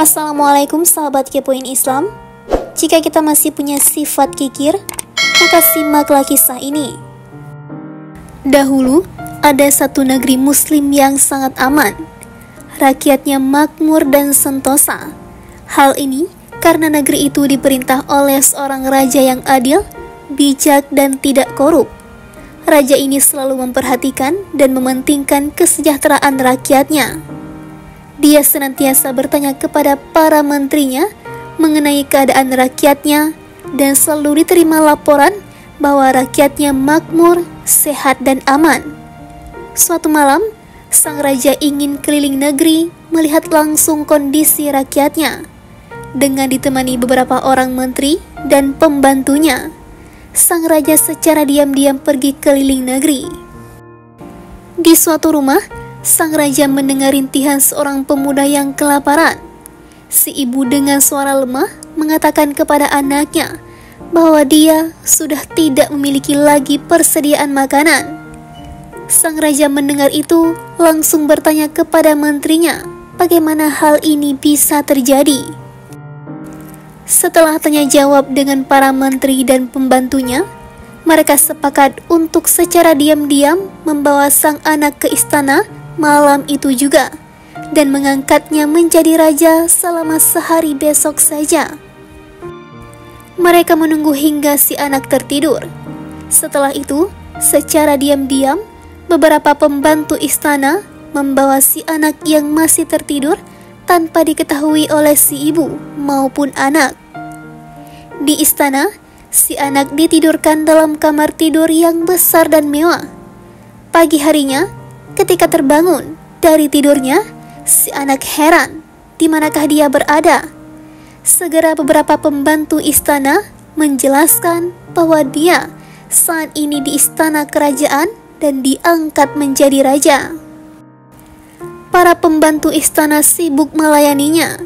Assalamualaikum sahabat kepoin Islam. Jika kita masih punya sifat kikir, maka simaklah kisah ini. Dahulu, ada satu negeri muslim yang sangat aman. Rakyatnya makmur dan sentosa. Hal ini karena negeri itu diperintah oleh seorang raja yang adil, bijak dan tidak korup. Raja ini selalu memperhatikan dan mementingkan kesejahteraan rakyatnya. Dia senantiasa bertanya kepada para menterinya mengenai keadaan rakyatnya dan selalu diterima laporan bahwa rakyatnya makmur, sehat dan aman. Suatu malam, sang raja ingin keliling negeri melihat langsung kondisi rakyatnya. Dengan ditemani beberapa orang menteri dan pembantunya, sang raja secara diam-diam pergi keliling negeri. Di suatu rumah, sang raja mendengar rintihan seorang pemuda yang kelaparan. Si ibu dengan suara lemah mengatakan kepada anaknya bahwa dia sudah tidak memiliki lagi persediaan makanan. Sang raja mendengar itu langsung bertanya kepada menterinya bagaimana hal ini bisa terjadi. Setelah tanya jawab dengan para menteri dan pembantunya, mereka sepakat untuk secara diam-diam membawa sang anak ke istana malam itu juga dan mengangkatnya menjadi raja selama sehari besok saja. Mereka menunggu hingga si anak tertidur. Setelah itu, secara diam-diam beberapa pembantu istana membawa si anak yang masih tertidur tanpa diketahui oleh si ibu maupun anak. Di istana, si anak ditidurkan dalam kamar tidur yang besar dan mewah. Pagi harinya, ketika terbangun dari tidurnya, si anak heran di manakah dia berada. Segera beberapa pembantu istana menjelaskan bahwa dia saat ini di istana kerajaan dan diangkat menjadi raja. Para pembantu istana sibuk melayaninya.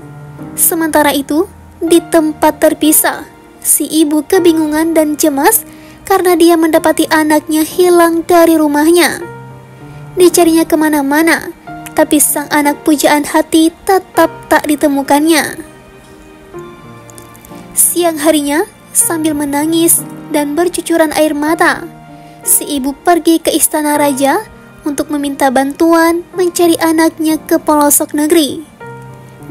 Sementara itu, di tempat terpisah, si ibu kebingungan dan cemas karena dia mendapati anaknya hilang dari rumahnya. Dicarinya kemana-mana, tapi sang anak pujaan hati tetap tak ditemukannya. Siang harinya, sambil menangis dan bercucuran air mata, si ibu pergi ke istana raja untuk meminta bantuan mencari anaknya ke pelosok negeri.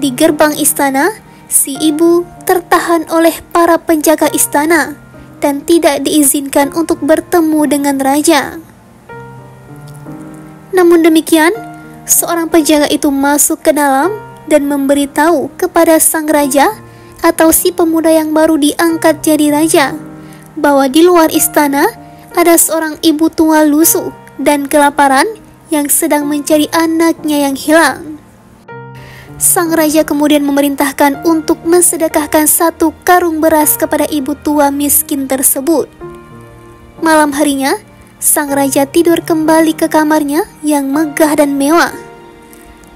Di gerbang istana, si ibu tertahan oleh para penjaga istana dan tidak diizinkan untuk bertemu dengan raja. Namun demikian, seorang penjaga itu masuk ke dalam dan memberitahu kepada sang raja atau si pemuda yang baru diangkat jadi raja bahwa di luar istana ada seorang ibu tua lusuh dan kelaparan yang sedang mencari anaknya yang hilang. Sang raja kemudian memerintahkan untuk mensedekahkan 1 karung beras kepada ibu tua miskin tersebut. Malam harinya, sang raja tidur kembali ke kamarnya yang megah dan mewah.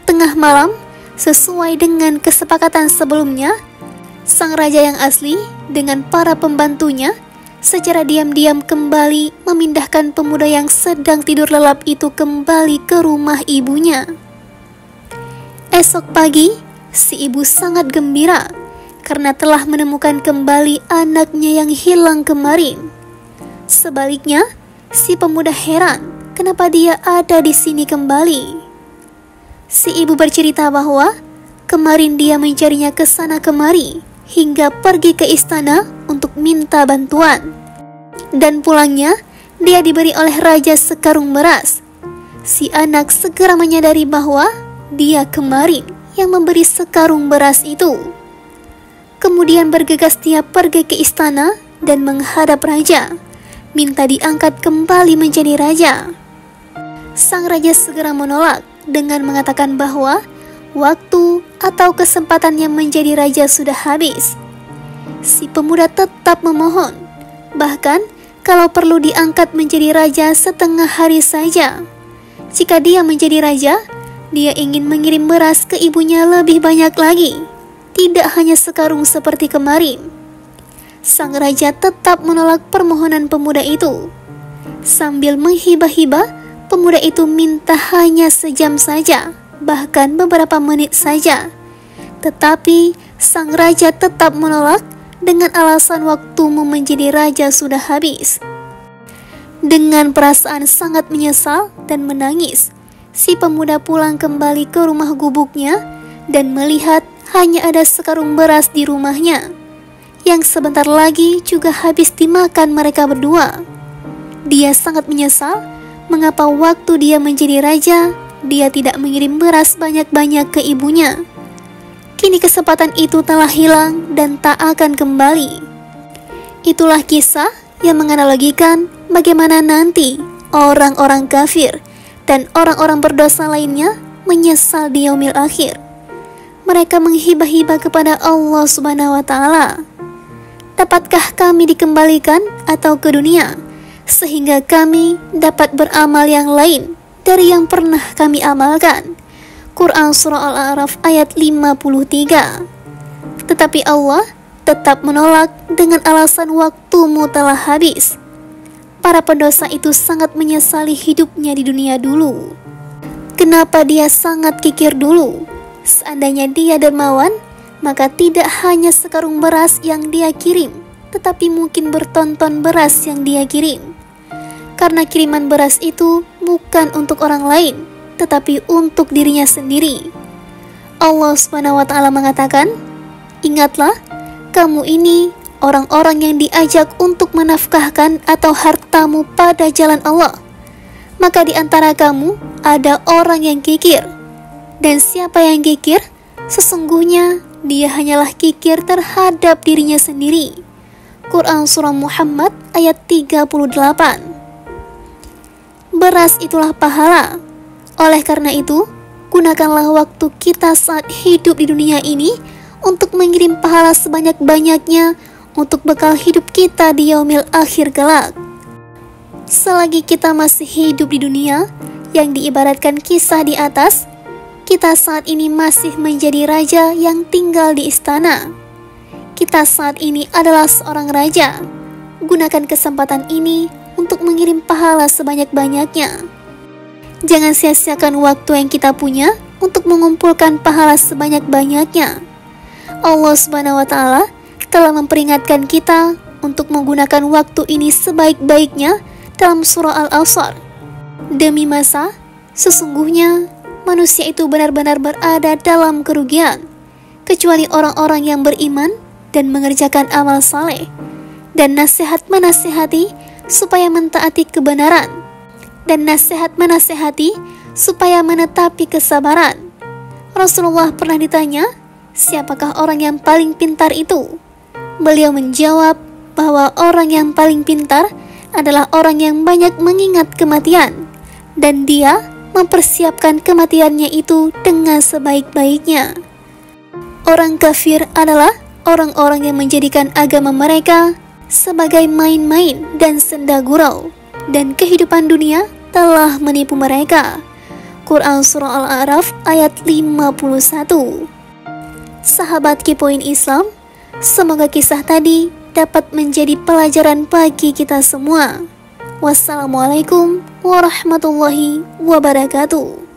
Tengah malam, sesuai dengan kesepakatan sebelumnya, sang raja yang asli dengan para pembantunya secara diam-diam kembali memindahkan pemuda yang sedang tidur lelap itu kembali ke rumah ibunya. Esok pagi, si ibu sangat gembira karena telah menemukan kembali anaknya yang hilang kemarin. Sebaliknya, si pemuda heran kenapa dia ada di sini kembali. Si ibu bercerita bahwa kemarin dia mencarinya ke sana kemari hingga pergi ke istana untuk minta bantuan. Dan pulangnya, dia diberi oleh raja sekarung beras. Si anak segera menyadari bahwa dia kemarin yang memberi sekarung beras itu. Kemudian bergegas dia pergi ke istana dan menghadap raja, minta diangkat kembali menjadi raja. Sang raja segera menolak dengan mengatakan bahwa waktu atau kesempatannya menjadi raja sudah habis. Si pemuda tetap memohon, bahkan kalau perlu diangkat menjadi raja setengah hari saja. Jika dia menjadi raja, dia ingin mengirim beras ke ibunya lebih banyak lagi, tidak hanya sekarung seperti kemarin. Sang raja tetap menolak permohonan pemuda itu. Sambil menghibah-hibah, pemuda itu minta hanya sejam saja, bahkan beberapa menit saja. Tetapi sang raja tetap menolak dengan alasan waktumu menjadi raja sudah habis. Dengan perasaan sangat menyesal dan menangis, si pemuda pulang kembali ke rumah gubuknya dan melihat hanya ada sekarung beras di rumahnya, yang sebentar lagi juga habis dimakan mereka berdua. Dia sangat menyesal mengapa waktu dia menjadi raja, dia tidak mengirim beras banyak-banyak ke ibunya. Kini kesempatan itu telah hilang dan tak akan kembali. Itulah kisah yang menganalogikan bagaimana nanti orang-orang kafir dan orang-orang berdosa lainnya menyesal di yaumil akhir. Mereka menghibah-hibah kepada Allah Subhanahu wa Ta'ala. Dapatkah kami dikembalikan atau ke dunia sehingga kami dapat beramal yang lain dari yang pernah kami amalkan? Quran Surah Al-A'raf ayat 53. Tetapi Allah tetap menolak dengan alasan waktumu telah habis. Para pendosa itu sangat menyesali hidupnya di dunia dulu. Kenapa dia sangat kikir dulu? Seandainya dia dermawan, maka tidak hanya sekarung beras yang dia kirim, tetapi mungkin berton-ton beras yang dia kirim. Karena kiriman beras itu bukan untuk orang lain, tetapi untuk dirinya sendiri. Allah Subhanahu wa Ta'ala mengatakan, "Ingatlah, kamu ini orang-orang yang diajak untuk menafkahkan atau hartamu pada jalan Allah. Maka di antara kamu ada orang yang kikir. Dan siapa yang kikir? Sesungguhnya dia hanyalah kikir terhadap dirinya sendiri." Quran Surah Muhammad ayat 38. Beras itulah pahala. Oleh karena itu, gunakanlah waktu kita saat hidup di dunia ini untuk mengirim pahala sebanyak-banyaknya untuk bekal hidup kita di yaumil akhir kelak. Selagi kita masih hidup di dunia yang diibaratkan kisah di atas, kita saat ini masih menjadi raja yang tinggal di istana. Kita saat ini adalah seorang raja. Gunakan kesempatan ini untuk mengirim pahala sebanyak-banyaknya. Jangan sia-siakan waktu yang kita punya untuk mengumpulkan pahala sebanyak-banyaknya. Allah Subhanahu wa Ta'ala telah memperingatkan kita untuk menggunakan waktu ini sebaik-baiknya dalam surah Al-Asr. Demi masa, sesungguhnya manusia itu benar-benar berada dalam kerugian, kecuali orang-orang yang beriman dan mengerjakan amal saleh, dan nasihat menasihati supaya mentaati kebenaran, dan nasihat menasihati supaya menetapi kesabaran. Rasulullah pernah ditanya, siapakah orang yang paling pintar itu? Beliau menjawab bahwa orang yang paling pintar adalah orang yang banyak mengingat kematian, dan dia mempersiapkan kematiannya itu dengan sebaik-baiknya. Orang kafir adalah orang-orang yang menjadikan agama mereka sebagai main-main dan senda gurau, dan kehidupan dunia telah menipu mereka. Quran Surah Al-A'raf ayat 51. Sahabat Kepoin Islam, semoga kisah tadi dapat menjadi pelajaran bagi kita semua. Wassalamualaikum warahmatullahi wabarakatuh.